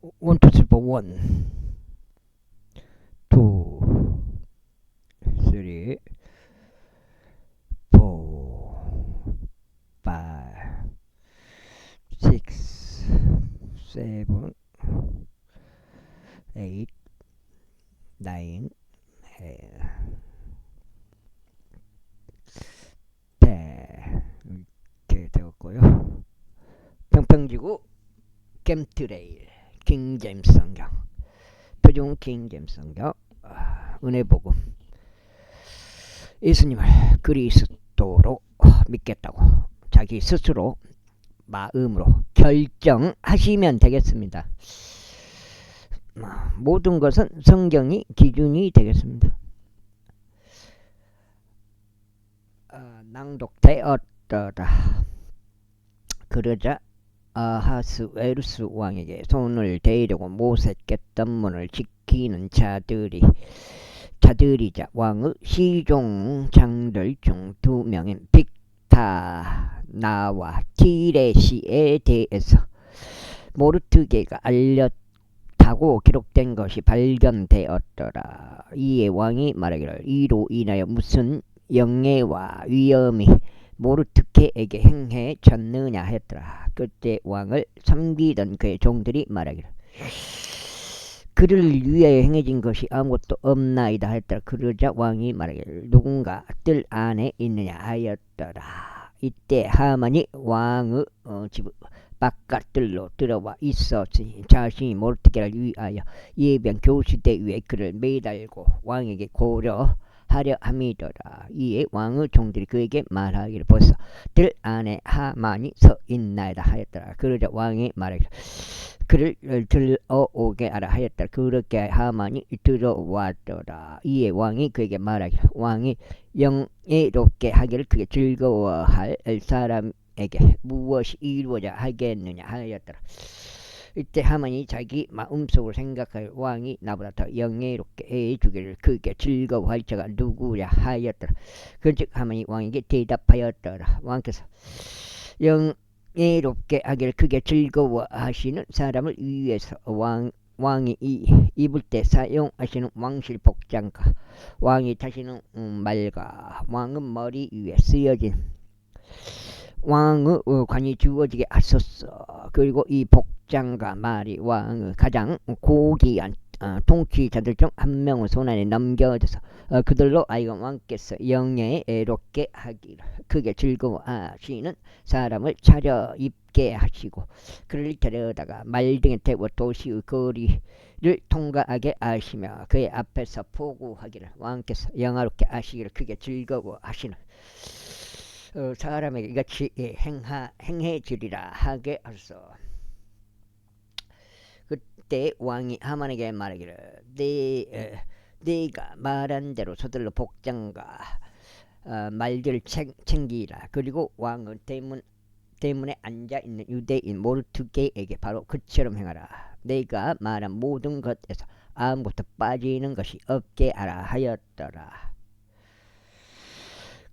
1, 2, 3, 4, 1, 2, 3, 4, 5, 6, 7, 8, 9, 10 이렇게 되었고요. 평평지구 캠트레일 킹제임스 성경, 표준 킹제임스 성경, 은혜복음, 예수님을 그리스도로 믿겠다고 자기 스스로 마음으로 결정하시면 되겠습니다. 모든 것은 성경이 기준이 되겠습니다. 낭독되었더라. 그러자 아하스웨루스 왕에게 손을 대려고 모색했던 문을 지키는 자들이자 왕의 시종장들 중 2명인 빅타나와 티레시에 대해서 모르트게가 알렸다고 기록된 것이 발견되었더라. 이에 왕이 말하기를 이로 인하여 무슨 영예와 위엄이 모르트게에게 행해졌느냐 했더라. 그때 왕을 섬기던 그의 종들이 말하기를 그를 위하여 행해진 것이 아무것도 없나이다 했더라. 그러자 왕이 말하기를 누군가 뜰 안에 있느냐 하였더라. 이때 하만이 왕의 집 바깥들로 들어와 있었으니 자신이 모르드게를 위하여 예비한 교시대 위에 그를 매달고 왕에게 고려하려 함이더라. 이에 왕의 종들이 그에게 말하기를 보소, 들 안에 하만이 서 있나이다 하였더라. 그러자 왕이 말하기를 그를 들어오게 하라 하였더라. 그렇게 하만이 들어왔더라. 이에 왕이 그에게 말하기를 왕이 영예롭게 하기를 그게 즐거워할 사람에게 무엇이 이루어져 하겠느냐 하였더라. 이때 하만이 자기 마음속으로 생각하여 왕이 나보다 더 영예롭게 해주기를 그게 즐거워할 자가 누구냐 하였더라. 그런즉 하만이 왕에게 대답하였더라. 왕께서 영예롭게 하기를 그게 즐거워하시는 사람을 위해서 왕이 입을 때 사용하시는 왕실 복장과 왕이 타시는 말과 왕의 머리 위에 쓰여진 왕의 관이 주어지게 하소서. 그리고 이 복장과 말이 왕의 가장 고귀한 통치자들 중 한 명의 손안에 넘겨져서 그들로 하여금 왕께서 영예롭게 하기를 그게 즐거워하시는 사람을 차려입게 하시고 그를 데려다가 말등에 태워 도시의 거리를 통과하게 하시며 그의 앞에서 포구하기를 왕께서 영화롭게 하시기를 그게 즐거워하시는 사람에게 이같이 행해지리라 하게 하소서. 그때 왕이 하만에게 말하기를 네가 말한 대로 서둘러 복장과 말들을 챙기라. 그리고 왕은 대문에 앉아있는 유대인 모르드게에게 바로 그처럼 행하라. 내가 말한 모든 것에서 아무것도 빠지는 것이 없게 하라 하였더라.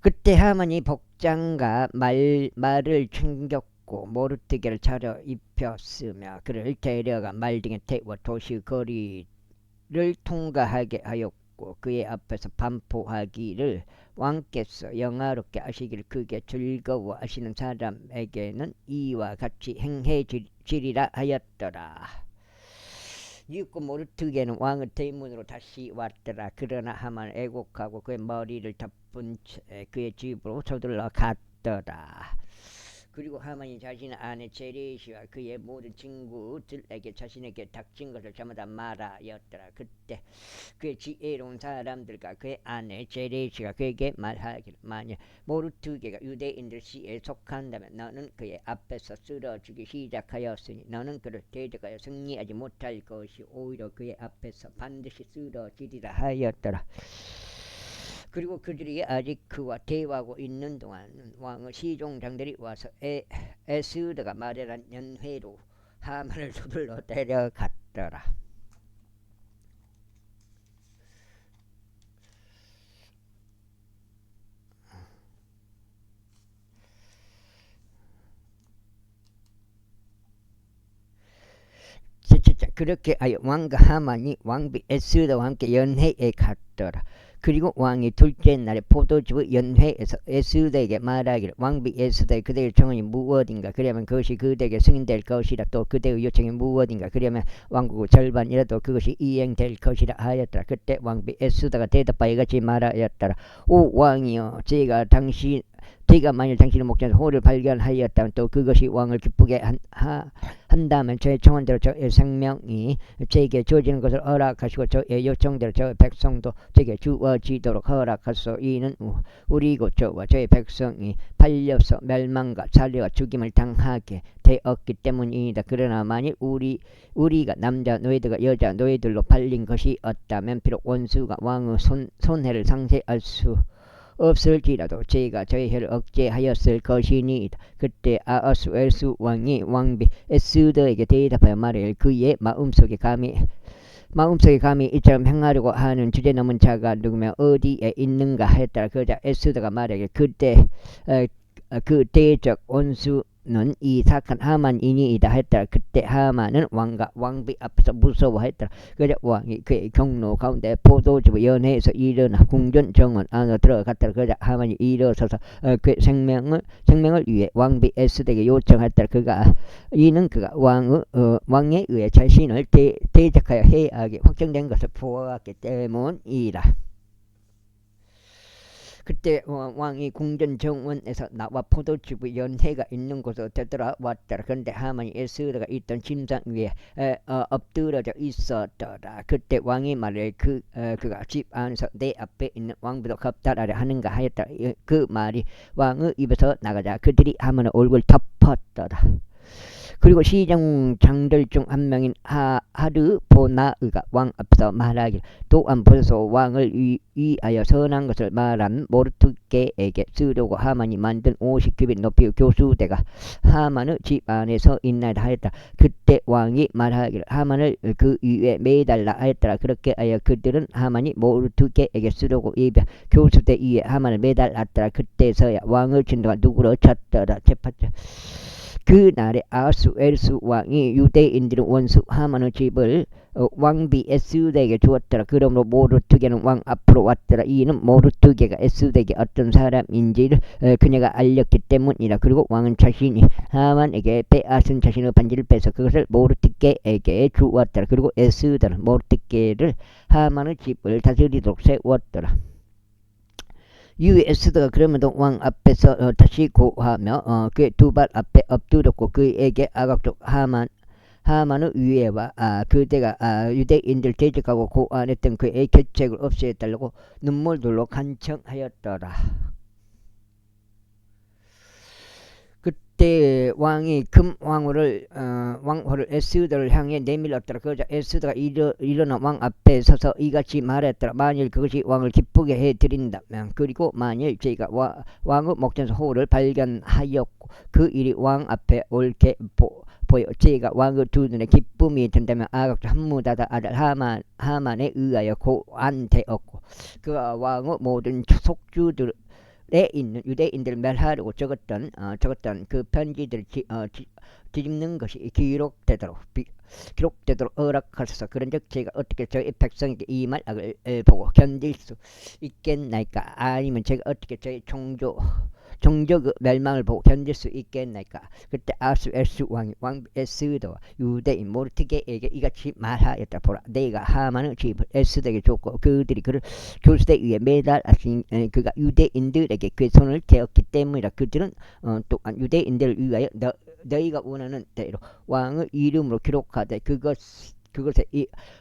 그때 하만이 복장과 말을 챙겼고 모르드게를 차려입혔으며 그를 데려가 말등에 태워 도시 거리를 통과하게 하였고 그의 앞에서 반포하기를 왕께서 영화롭게 하시기를 그게 즐거워하시는 사람에게는 이와 같이 행해지리라 하였더라. 이윽고 모르드게는 왕의 대문으로 다시 왔더라. 그러나 하만은 애곡하고 그의 머리를 덮은 채 그의 집으로 서둘러 갔더라. 그리고 하만이 자신의 아내 제레시와 그의 모든 친구들에게 자신에게 닥친 것을 전부 말하였더라. 그때 그의 지혜로운 사람들과 그의 아내 제레시가 그에게 말하기를 만일 모르드게가 유대인들 시에 속한다면 너는 그의 앞에서 쓰러지기 시작하였으니 너는 그를 대적하여 승리하지 못할 것이 오히려 그의 앞에서 반드시 쓰러지리라 하였더라. 그리고 그들이 아직 그와 대화하고 있는 동안 왕의 시종장들이 와서 에스더가 마련한 연회로 하만을 서둘러 데려갔더라. 그렇게 왕과 하만이 왕비 에스더와 함께 연회에 갔더라. 그리고 왕이 둘째 날에 포도주의 연회에서 에스더에게 말하기를 왕비 에스더의 그대의 청원이 무엇인가 그러면 그것이 그대에게 승인될 것이라 또 그대의 요청이 무엇인가 그러면 왕국의 절반이라도 그것이 이행될 것이라 하였더라. 그때 왕비 에스더가 대답하여 같이 말하였더라. 오 왕이여 제가 만일 당신의 목전에서 호를 발견하였다면 또 그것이 왕을 기쁘게 한다면 저의 청원대로 저의 생명이 제게 주어지는 것을 허락하시고 저의 요청대로 저의 백성도 제게 주어지도록 허락하소. 이는 우리 곧 저와 저의 백성이 팔려서 멸망과 살려와 죽임을 당하게 되었기 때문이다. 그러나 만일 우리가 남자 노예들과 여자 노예들로 팔린 것이 없다면 비록 원수가 왕의 손해를 상쇄할 수 없을지라도 제가 저의 혀를 억제하였을 것이니이다. 그때 아하수에르스 왕이 왕비 에스더에게 대답하여 말하길 그의 마음속에 감히 이처럼 행하려고 하는 주제넘은 자가 누구며 어디에 있는가 했더라. 그러자 에스더가 말하길 그때 그 대적 원수는 이 사악한 하만이니이다 했더라. 그때 하만은 왕과 왕비 앞에서 무서워했더라. 그러자 왕이 그의 경로 가운데 포도주 연회에서 일어나 궁전 정원 안으로 들어갔더라. 그러자 하만이 일어서서 그의 생명을 위해 왕비 에스더에게 요청했더라. 이는 그가 왕에 의해 자신을 대적하여 해하게 확정된 것을 보았기 때문이라. 그때 왕이 궁전 정원에서 나와 포도주의 연회가 있는 곳으로 되돌아왔더라. 그런데 하만이 에스더가 있던 침상 위에 엎드러져 있었더라. 그때 왕이 말해 그가 집 안에서 내 앞에 있는 왕비도 겁탈하려 하는가 하였더라. 그 말이 왕의 입에서 나가자 그들이 하만의 얼굴 덮었더라. 그리고 시장 장들 중 한 명인 하르보나의가 왕 앞에서 말하기를 또한 보소서 왕을 위하여 선한 것을 말한 모르드게에게 쓰려고 하만이 만든 50규빗 높이의 교수대가 하만의 집 안에 서 있나이다 하였다. 그때 왕이 말하기를 하만을 그 위에 매달라 하였더라. 그렇게 하여 그들은 하만이 모르드게에게 쓰려고 입에 교수대 위에 하만을 매달았더라. 그때서야 왕의 진도가 누구로 쳤더라. 그날에 아하수에르스 왕이 유대인들의 원수 하만의 집을 왕비 에스더에게 주었더라. 그러므로 모르드게는 왕 앞으로 왔더라. 이는 모르드게가 에스더에게 어떤 사람인지를 그녀가 알렸기 때문이라. 그리고 왕은 자신이 하만에게 빼앗은 자신의 반지를 빼서 그것을 모르드게에게 주었더라. 그리고 에스더는 모르드게를 하만의 집을 다스리도록 세웠더라. 이후에 에스더가 그러면도 왕 앞에서 다시 고하며 그의 두 발 앞에 엎드렸고 그에게 아각족 하만의 위에와 그대가 유대인들 대적하고 고안했던 그의 계책을 없애달라고 눈물들로 간청하였더라. 그때 왕이 금 왕호를 에스더를 향해 내밀었더라. 그러자 에스더가 일어나 왕 앞에 서서 이같이 말했더라. 만일 그것이 왕을 기쁘게 해드린다면 그리고 만일 저희가 왕의 목전에서 호를 발견하였고 그 일이 왕 앞에 옳게 보여 저희가 왕의 두 눈에 기쁨이 든다면 아각주 함무다다 아들 하만에 의하여 고안되었고 그가 왕의 모든 속주들 에 있는 유대인들을 멸하려고 적었던 그 편지들을 뒤집는 것이 기록되도록 허락하소서. 그런즉 제가 어떻게 저희 백성에게 이 말을 보고 견딜 수 있겠나이까? 아니면 제가 어떻게 저희 종족의 멜망을 보고 견딜 수 있겠나이까? 그때 아하수에르스 왕이 왕 에스더와 유대인 모르드게에게 이같이 말하였다. 보라, 내가 하만의 집을 에스더에게 줬고 그들이 그를 교수대 위에 매달았으니 그가 유대인들에게 그의 손을 대었기 때문이라. 그들은 또한 유대인들을 위하여 너희가 원하는 대로 왕의 이름으로 기록하되 그것에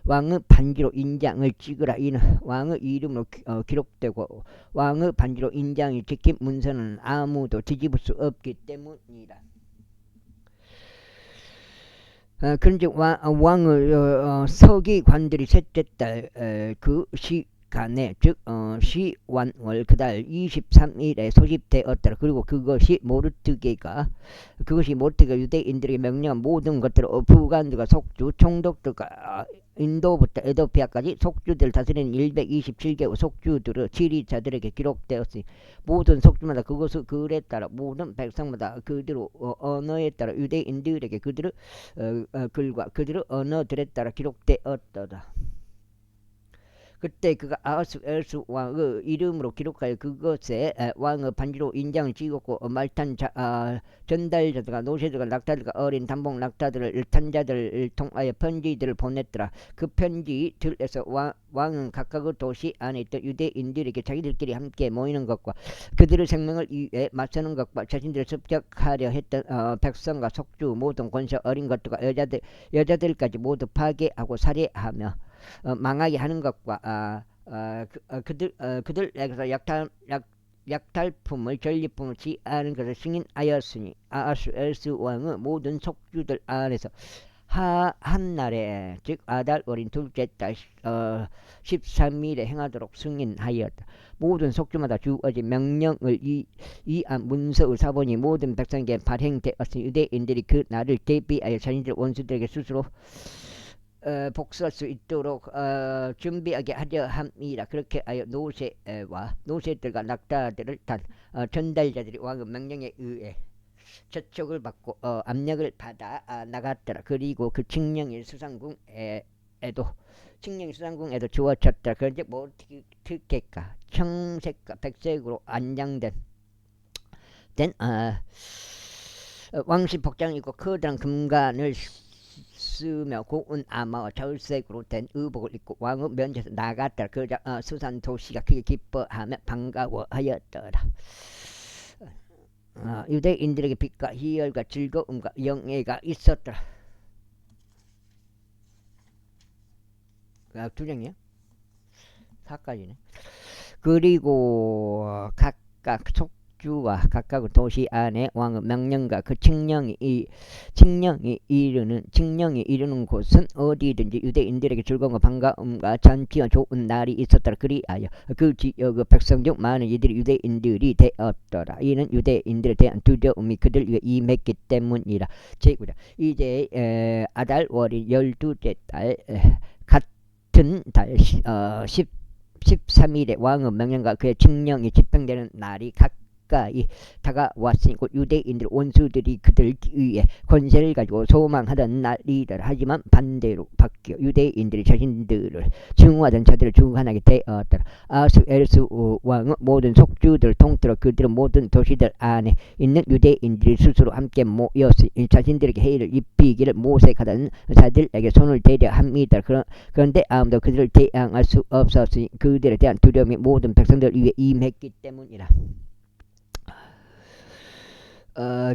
왕의 반지로 인장을 찍으라. 이는 왕의 이름으로 기록되고 왕의 반지로 인장이 찍힌 문서는 아무도 뒤집을 수 없기 때문이다. 그런즉 왕의 서기관들이 셋째 달 간에 즉 시완월 그달 23일에 소집되었더라. 그리고 그것이 모르트게가 유대인들에게 명령한 모든 것들을 부관들과 속주 총독들과 인도부터 에도피아까지 속주들을 다스리는 127개의 속주들의 지리자들에게 기록되었으니 모든 속주마다 그것의 글에 따라 모든 백성마다 그들의 언어에 따라 유대인들에게 그들의 글과 그들의 언어들에 따라 기록되었더라. 그때 그가 아하스에르스 왕의 이름으로 기록하여 그것에 왕의 반지로 인장을 찍었고 말탄 전달자들과 노새들과 낙타들과 어린 단복 낙타들을 탄자들을 통하여 편지들을 보냈더라. 그 편지들에서 왕은 각각의 도시 안에 있던 유대인들에게 자기들끼리 함께 모이는 것과 그들의 생명을 위해 맞서는 것과 자신들을 습격하려 했던 백성과 속주 모든 권세 어린 것들과 여자들까지 모두 파괴하고 살해하며 망하게 하는 것과 그들에게서 약탈품을 전리품을 취하는 것을 승인하였으니 아하스에르스 왕의 모든 속주들 안에서 한 날에 즉 아달 어린 둘째 달 13일에 행하도록 승인하였다. 모든 속주마다 주어진 명령을 이한 문서의 사본이 모든 백성에게 발행되었으니 유대인들이 그 날을 대비하여 자신들 원수들에게 스스로 복수할 수 있도록 준비하게 하려 함이라. 그렇게 하여 노새들과 낙타들을 탄 전달자들이 왕의 명령에 의해 저촉을 받고 압력을 받아 나갔더라. 그리고 그 칙령이 수상궁에도 주어졌더라. 그런데 모르트게가 청색과 백색으로 안장된 왕실 복장을 입고 커다란 금관을 쓰며 고운 아마와 절색으로 된 의복을 입고 왕의 면제에서 나갔더라. 그러자 수산 도시가 크게 기뻐하며 반가워하였더라. 유대인들에게 빛과 희열과 즐거움과 영예가 있었더라. 두 장이야? 4까지네. 그리고 각각 속주와 각각 도시 안에 왕의 명령과 그 칙령이 이르는 곳은 어디든지 유대인들에게 즐거움과 반가움과 잔치와 좋은 날이 있었더라. 그리하여 그 지역의 백성 중 많은 이들이 유대인들이 되었더라. 이는 유대인들에 대한 두려움이 그들 위에 임했기 때문이라. 제9장 이제 아달월이 12째 달 같은 달 13일에 왕의 명령과 그의 칙령이 집행되는 날이 가까이 다가왔으니 곧 유대인들 원수들이 그들 위에 권세를 가지고 소망하던 날이더라. 하지만 반대로 바뀌어 유대인들이 자신들을 증오하던 자들을 주관하게 되었더라. 아하스에르스 왕은 모든 속주들을 통틀어 그들의 모든 도시들 안에 있는 유대인들이 스스로 함께 모였으니 자신들에게 해를 입히기를 모색하던 자들에게 손을 대려 합니다. 그런데 아무도 그들을 대항할 수 없었으니 그들에 대한 두려움이 모든 백성들 위에 임했기 때문이라.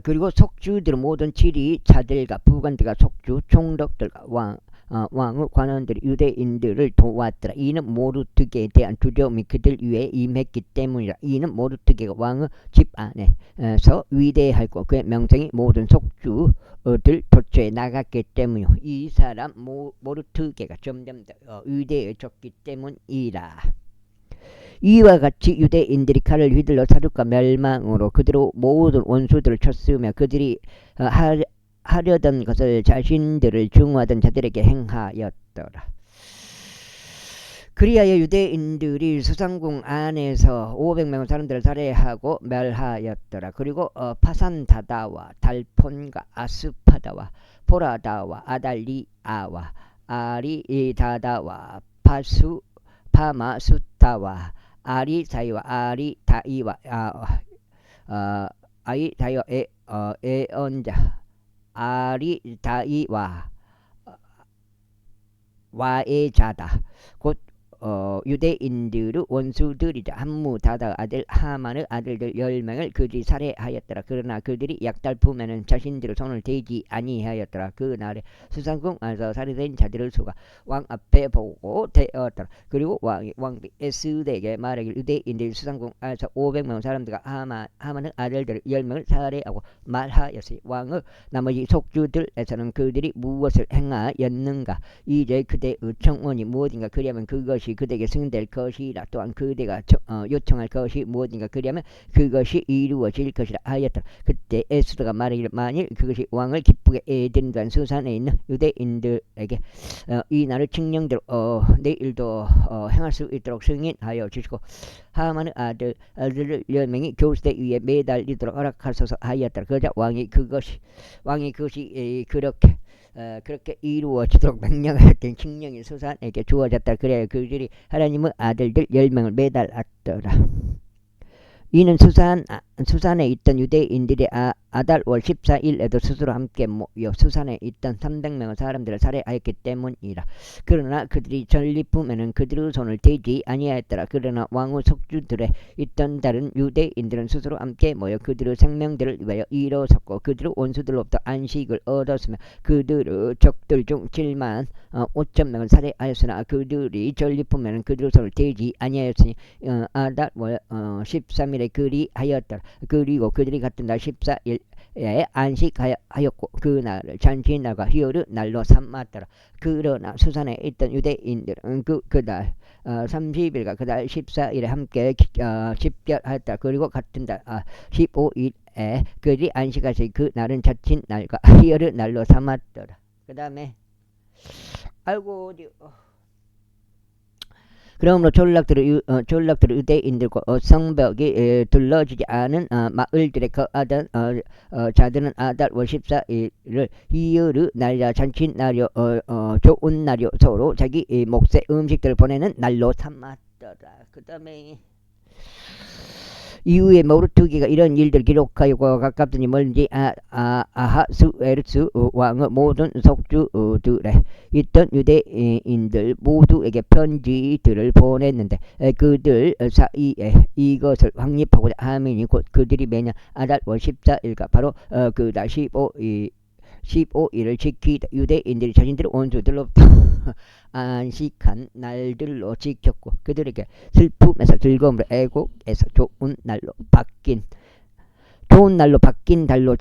그리고 속주들의 모든 지리자들과 부관들과 속주 총독들과 왕의 관원들이 유대인들을 도왔더라. 이는 모르트게에 대한 두려움이 그들 위에 임했기 때문이라. 이는 모르트게가 왕의 집 안에서 위대하고 그의 명성이 모든 속주들 도처에 나갔기 때문이요. 이 사람 모르트게가 점점 더 위대해졌기 때문이라. 이와 같이 유대인들이 칼을 휘둘러 사륙과 멸망으로 그대로 모든 원수들을 쳤으며 그들이 하려던 것을 자신들을 증오하던 자들에게 행하였더라. 그리하여 유대인들이 수상궁 안에서 500명의 사람들을 살해하고 멸하였더라. 그리고 파산다다와 달폰과 아스파다와 포라다와 아달리아와 아리다다와 파마수타와 아리사이와 아리다이와 아이다이와 에언자 아리다이와 와에자다 곧 유대인들의 원수들이자 함무다다 아들 하만의 아들들 10명을 그들이 살해하였더라. 그러나 그들이 약탈품에는 자신들의 손을 대지 아니하였더라. 그날에 수상궁 안에서 살해된 자들의 수가 왕 앞에 보고 되었더라. 그리고 왕이 에스더에게 말하길 유대인들이 수상궁 안에서 500명 사람들과 하만의 아들들 10명을 살해하고 말하였으니 왕의 나머지 속주들에서는 그들이 무엇을 행하였는가 이제 그대의 청원이 무엇인가 그리하면 그것이 것이 그대에게 승인될 것이라. 또한 그대가 요청할 것이 무엇인가 그리하면 그것이 이루어질 것이라 하였더라. 그때 에스더가 말하기를 만일 그것이 왕을 기쁘게 해드린다는 수산에 있는 유대인들에게 이 날을 칙령대로 내일도 행할 수 있도록 승인하여 주시고 하만의 아들을 10명이 교수대 위에 매달리도록 허락하소서 하였더라. 그러자 왕이 그것이 그렇게 이루어지도록 명령하였던 칙령이 수산에게 주어졌다. 그래야 그들이 하나님의 아들들 10명을 매달았더라. 이는 수산에 있던 유대인들이 아달월 14일에도 스스로 함께 모여 수산에 있던 300명의 사람들을 살해하였기 때문이라. 그러나 그들이 전리품에는 그들의 손을 대지 아니하였더라. 그러나 왕의 속주들에 있던 다른 유대인들은 스스로 함께 모여 그들의 생명들을 위하여 일어섰고 그들의 원수들로부터 안식을 얻었으며 그들의 적들 중 7만 5천 명을 살해하였으나 그들이 전리품에는 그들의 손을 대지 아니하였으니 아달월 13일에 그리하였더라. 그리고 그들이 같은 날 14일에 안식하였고 그날을 잔치날과 희열의 날로 삼았더라. 그러나 수산에 있던 유대인들은 그날 30일과 그날 14일에 함께 집결하였다. 그리고 같은 날 15일에 그들이 안식하시 그 날은 잔치날과 희열의 날로 삼았더라. 그 다음에 아이고 어디 그러므로 졸락들의 유대인들과 성벽이 둘러지지 않은 마을들에 거하던 자들은 아달월 14일을 희열의 날이라 잔치날이요 좋은 날이요 서로 자기 몫의 음식들을 보내는 날로 삼았더라. 그 다음에 이후에 모르투기가 이런 일들을 기록하여 가깝더니 멀지 아하수에르스 왕의 모든 속주들에 있던 유대인들 모두에게 편지들을 보냈는데 그들 사이에 이것을 확립하고자 함이니 곧 그들이 매년 아달월 14일과 바로 그달 15일을 지키다 유대인들이 자신들의 원수들로부터 안식한 날들로 지켰고 그들에게 슬픔에서 즐거움으로 애곡에서 좋은 날로 바뀐 달로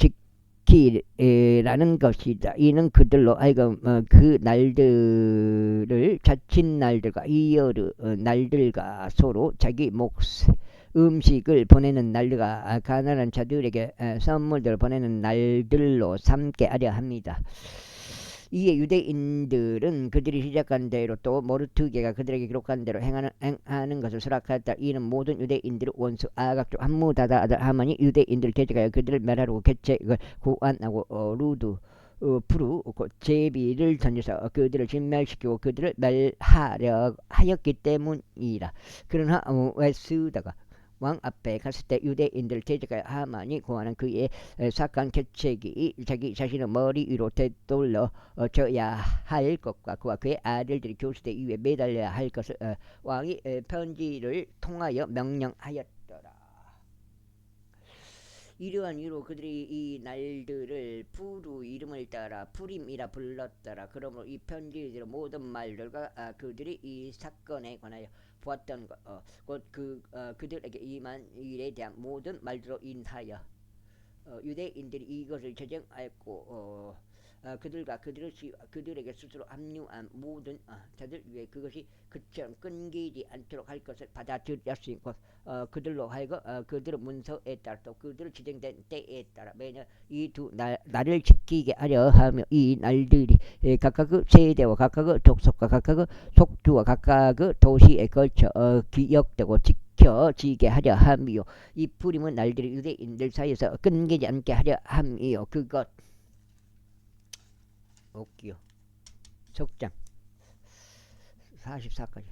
지키라는 것이다. 이는 그들로 하여금 그 날들을 자친 날들과 이열의 날들과 서로 자기 몫의 음식을 보내는 날들과 가난한 자들에게 선물들을 보내는 날들로 삼게 하려 합니다. 이에 유대인들은 그들이 시작한 대로 또 모르투게가 그들에게 기록한 대로 행하는 것을 수락하였다. 이는 모든 유대인들의 원수 아각 중 함무다다 아들 하만이 유대인들을 대적하여 그들을 멸하려고 계책을 고안하고 루드 프루 제비를 던져서 그들을 진멸시키고 그들을 멸하려 하였기 때문이라. 그러나 에스더가 왕 앞에 갔을 때 유대인들을 대적하여 하만이 고하는 그의 사악한 계책이 자기 자신의 머리 위로 되돌려 져야 할 것과 그와 그의 아들들이 교수대 위에 매달려야 할 것을 왕이 편지를 통하여 명령하였더라. 이러한 이유로 그들이 이 날들을 푸르 이름을 따라 푸림이라 불렀더라. 그러므로 이 편지의 모든 말들과 그들이 이 사건에 관하여 보았던 곧 그들에게 임한 일에 대한 모든 말들로 인하여 유대인들이 이것을 제정하였고 그들과 그들에게 스스로 합류한 모든 자들 위해 그것이 그처럼 끊기지 않도록 할 것을 받아들였으니 그들로 하여금 그들의 문서에 따라 또 그들의 지정된 때에 따라 매년 이 두 날을 지키게 하려 하며 이 날들이 각각의 세대와 각각의 족속과 각각의 속주와 각각의 도시에 걸쳐 기억되고 지켜지게 하려 함이요 이 푸림의 날들이 유대인들 사이에서 끊기지 않게 하려 함이요 그것 없기요. 속장 44까지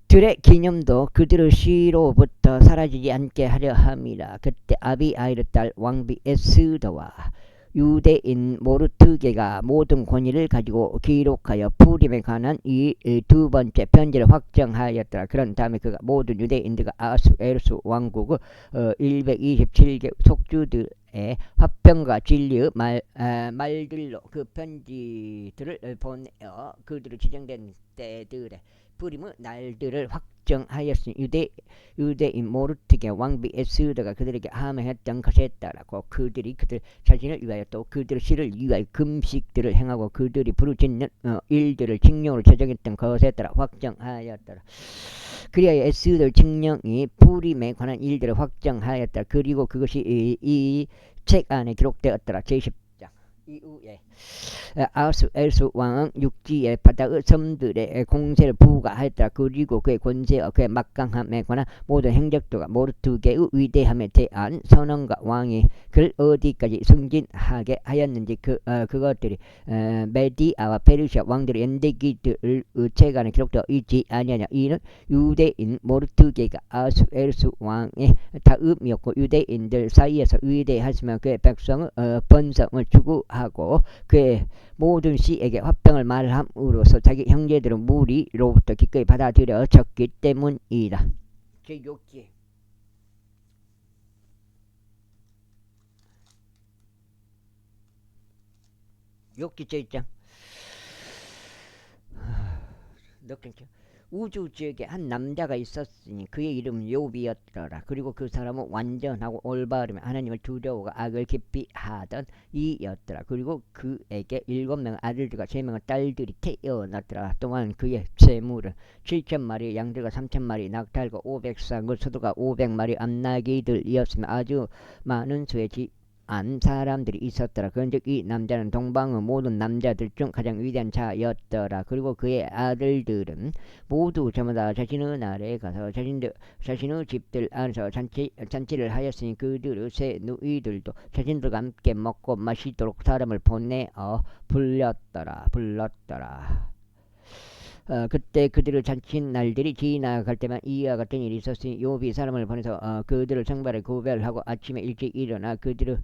들의 기념도 그들의 시로부터 사라지지 않게 하려 함이라. 그때 아비아일의 딸 왕비 에스더와 유대인 모르투게가 모든 권위를 가지고 기록하여 푸림에 관한 이 두 번째 편지를 확정하였더라. 그런 다음에 그가 모든 유대인들과 아수에르스 왕국의 127개 속주들의 화평과 진리의 말들로 그 편지들을 보내어 그들의 지정된 때들에 부림의 날들을 확정하였으니 유대인 모르트게 왕비 에스더가 그들에게 하명했던 것에 따라고 그들이 그들 자신을 위하여 또 그들의 씨를 위하여 금식들을 행하고 그들이 부르짖는 일들을 칙령으로 제정했던 것에 따라 확정하였더라. 그리하여 에스더 칙령이 부림에 관한 일들을 확정하였다. 그리고 그것이 이 책 안에 기록되었더라. 제10장 이후에 아수에르스 왕은 육지의 바다의 섬들의 공세를 부과하였다. 그리고 그의 권세와 그의 막강함에 관한 모든 행적도가 모르드게의 위대함에 대한 선언과 왕이 그를 어디까지 승진하게 하였는지 그것들이 메디아와 페르시아 왕들의 연대기들의 책 안에 기록되어 있지 아니하냐. 이는 유대인 모르드게가 아수에르스 왕의 다음이었고 유대인들 사이에서 위대하시며 그의 백성의 번성을 추구하고 그의 모든 씨에게 화평을 말함으로써 자기 형제들은 무리로부터 기꺼이 받아들여졌기 때문이다. 제6기 욕기 제1장 우주 지역에 한 남자가 있었으니 그의 이름은 욥이었더라. 그리고 그 사람은 완전하고 올바르며 하나님을 두려워하고 악을 깊이 하던 이였더라. 그리고 그에게 7명의 아들들과 3명의 딸들이 태어났더라. 또한 그의 재물은 7,000마리 양들과 3,000마리 낙타과 500쌍 소도가 500마리 암나기들이었으며 아주 많은 수의 안 사람들이 있었더라. 그런즉 이 남자는 동방의 모든 남자들 중 가장 위대한 자였더라. 그리고 그의 아들들은 모두 저마다 자신의 나라에 가서 자신의 집들 안에서 잔치를 하였으니 그들의 새 누이들도 자신들과 함께 먹고 마시도록 사람을 보내어 불렀더라. 그때 그들을 잔치 날들이 지나갈 때만 이와 같은 일이 있었으니 욥이 사람을 보내서 그들을 성발에 구별하고 아침에 일찍 일어나 그들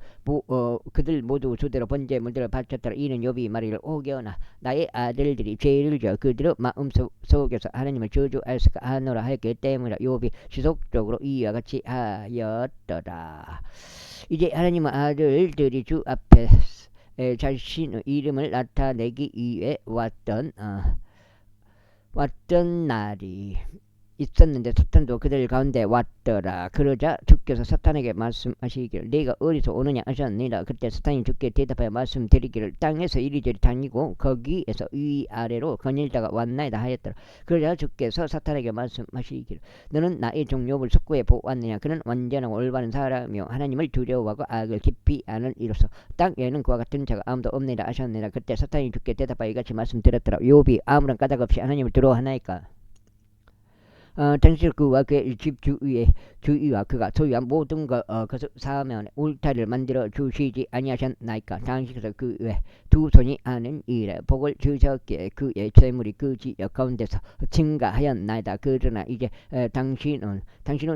모두 주대로 번제 물들을 바쳤더라. 이는 욥이 말이를 오겨나 나의 아들들이 죄를 지어 그들의 마음속에서 하나님을 저주할까 하노라 하였기 때문이라. 욥이 지속적으로 이와 같이 하였더라. 이제 하나님의 아들들이 주 앞에 자신의 이름을 나타내기 위해 왔던 날이 있었는데 사탄도 그들 가운데 왔더라. 그러자 주께서 사탄에게 말씀하시기를 네가 어디서 오느냐 하셨느니라. 그때 사탄이 주께 대답하여 말씀드리기를 땅에서 이리저리 다니고 거기에서 위아래로 거닐다가 왔나이다 하였더라. 그러자 주께서 사탄에게 말씀하시기를 너는 나의 종 욥을 속구에 보았느냐. 그는 완전하고 올바른 사람이요 하나님을 두려워하고 악을 깊이 아는 이로써 땅에는 그와 같은 자가 아무도 없느니라 하셨느니라. 그때 사탄이 주께 대답하여 이같이 말씀드렸더라. 욥이 아무런 까닭 없이 하나님을 두려워하나이까. 당신 그와 그의 집 주위와 그가 소유한 모든 것을 사하면 울타리를 만들어 주시지 아니하셨나이까. 당신께서 그 외 두 손이 아는 일에 복을 주셨기에 그의 재물이 그 지역 가운데서 증가하였나이다. 그러나 이제 당신은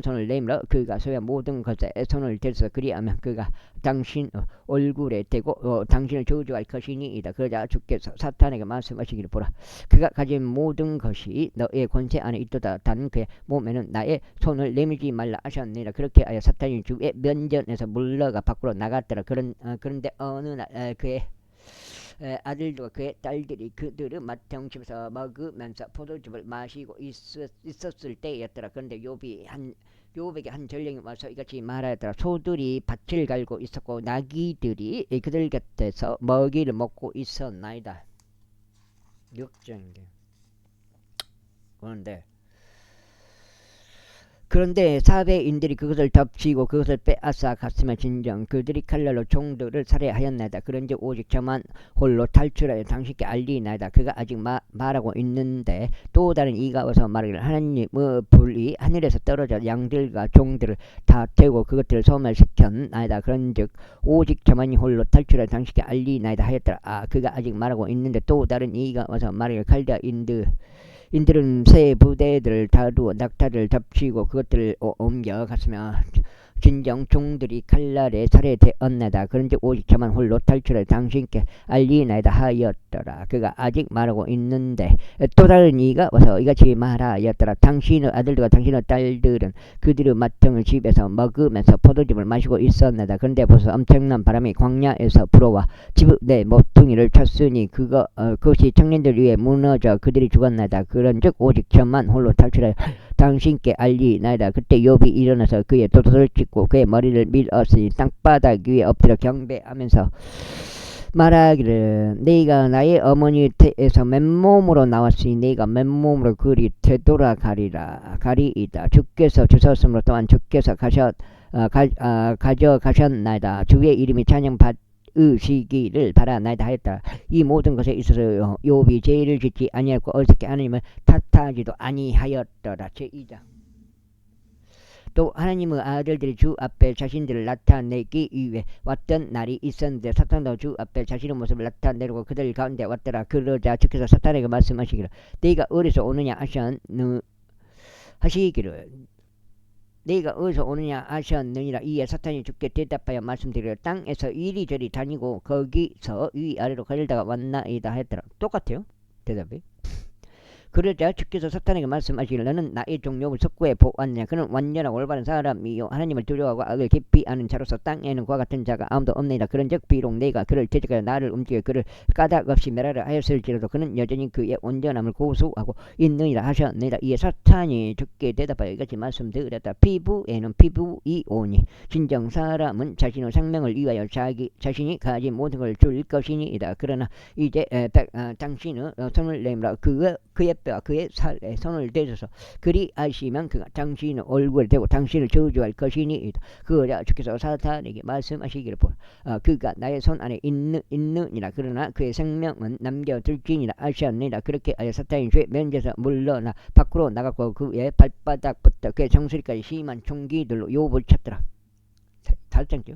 손을 내밀어 그가 소유한 모든 것에 손을 대서 그리하면 그가 당신 얼굴에 대고 당신을 저주할 것이니이다. 그러자 주께서 사탄에게 말씀하시기를 보라. 그가 가진 모든 것이 너의 권세 안에 있도다. 단 그의 몸에는 나의 손을 내밀지 말라 하셨느니라. 그렇게 하여 사탄이 주의 면전에서 물러가 밖으로 나갔더라. 그런데 어느 날 그의 아들과 그의 딸들이 그들의 맏형집에서 먹으면서 포도즙을 마시고 있었을 때였더라. 그런데 욥에게 한 전령이 와서 이같이 말하였더라. 소들이 밭을 갈고 있었고 나귀들이 그들 곁에서 먹이를 먹고 있었나이다. 6장인데 그런데 사배인들이 그것을 덮치고 그것을 빼앗아 갔으면 진정 그들이 칼날로 종들을 살해하였나이다. 그런즉 오직 저만 홀로 탈출하여 당신께 알리나이다. 그가 아직 말하고 있는데 또 다른 이가 와서 말하기를 하나님의 불이 하늘에서 떨어져 양들과 종들을 다 태우고 그것들을 소멸시켰나이다. 그런즉 오직 저만이 홀로 탈출하여 당신께 알리나이다 하였더라. 그가 아직 말하고 있는데 또 다른 이가 와서 말하기를 인들은 새 부대들을 다루어 낙타를 덮치고 그것들을 옮겨갔으며 진정 종들이 칼날에 살해되었나이다. 그런즉 오직 저만 홀로 탈출해 당신께 알리나이다 하였더라. 그가 아직 말하고 있는데 또 다른 이가 와서 이같이 말하였더라. 당신의 아들들과 당신의 딸들은 그들의 맏등을 집에서 먹으면서 포도즙을 마시고 있었나이다. 그런데 벌써 엄청난 바람이 광야에서 불어와 집 내 모퉁이를 쳤으니 그것이 청년들 위에 무너져 그들이 죽었나이다. 그런즉 오직 저만 홀로 탈출하여 당신께 알리나이다. 그때 욥이 일어나서 그의 돛을 찢고 그의 머리를 밀었으니 땅바닥 위에 엎드려 경배하면서 말하기를 내가 나의 어머니 태에서 맨몸으로 나왔으니 내가 맨몸으로 그리 되돌아가리라. 가리이다. 주께서 주셨으므로 또한 주께서 가져가셨나이다. 주의 이름이 찬양받으시기를 바라나이다 하였다. 이 모든 것에 있어서 욥이 죄를 짓지 아니하고 어떻게 하나님을 탓하지도 아니하였더라. 제2장. 또 하나님의 아들들이 주 앞에 자신들을 나타내기 위해 왔던 날이 있었는데 사탄도 주 앞에 자신의 모습을 나타내려고 그들 가운데 왔더라. 그러자 주께서 사탄에게 말씀하시기를 내가 어디서 오느냐 하시기를 내가 어디서 오느냐 하셨느니라. 이에 사탄이 주께 대답하여 말씀드리기를 땅에서 이리저리 다니고 거기서 위아래로 걸다가 왔나이다 했더라. 똑같아요 대답이. 그러자 주께서 사탄에게 말씀하시기를 너는 나의 종 욥을 석구에 보았느냐. 그는 완전하고 올바른 사람이요 하나님을 두려워하고 악을 깊이 아는 자로서 땅에는 그와 같은 자가 아무도 없느니라. 그런즉 비록 내가 그를 대적하여 나를 움직여 그를 까닭없이 멸하려 하였을지라도 그는 여전히 그의 온전함을 고수하고 있느니라 하셨느니라. 이에 사탄이 주께 대답하여 이같이 말씀드렸다. 피부에는 피부이 오니 진정 사람은 자신의 생명을 위하여 자신이 가진 모든 걸 줄 것이니이다. 그러나 이제 당신은 손을 내밀어 그의 뼈와 그의 살에 손을 대셔서 그리하시면 그가 당신의 얼굴에 대고 당신을 저주할 것이니이다. 그러자 주께서 사탄에게 말씀하시기를 보라. 그가 나의 손 안에 있느니라. 그러나 그의 생명은 남겨둘지니라 하셨느니라. 그렇게 하여 사탄이 죄 면제에서 물러나 밖으로 나갔고 그의 발바닥부터 그의 정수리까지 심한 총기들로 욥을 쳤더라. 달장죠.